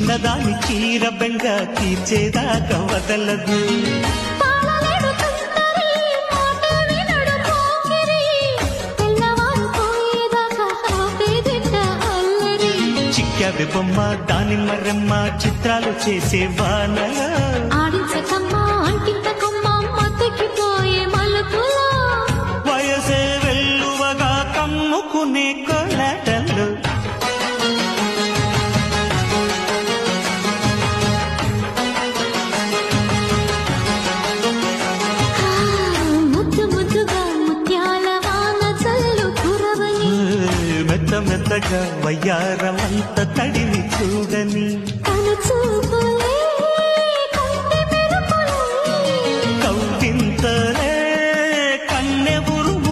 చిన్నదాని చీర బెంగ తీర్చేదాకా వదలదు. చిక్కావి బొమ్మ దానిమ్మ రెమ్మ చిత్రాలు చేసే వానలా వయసే వెల్లువగా కమ్ముకునే కొలటలు. మెత్త మెత్తగా వయ్యారమంత తడిని చూడని తను చూపు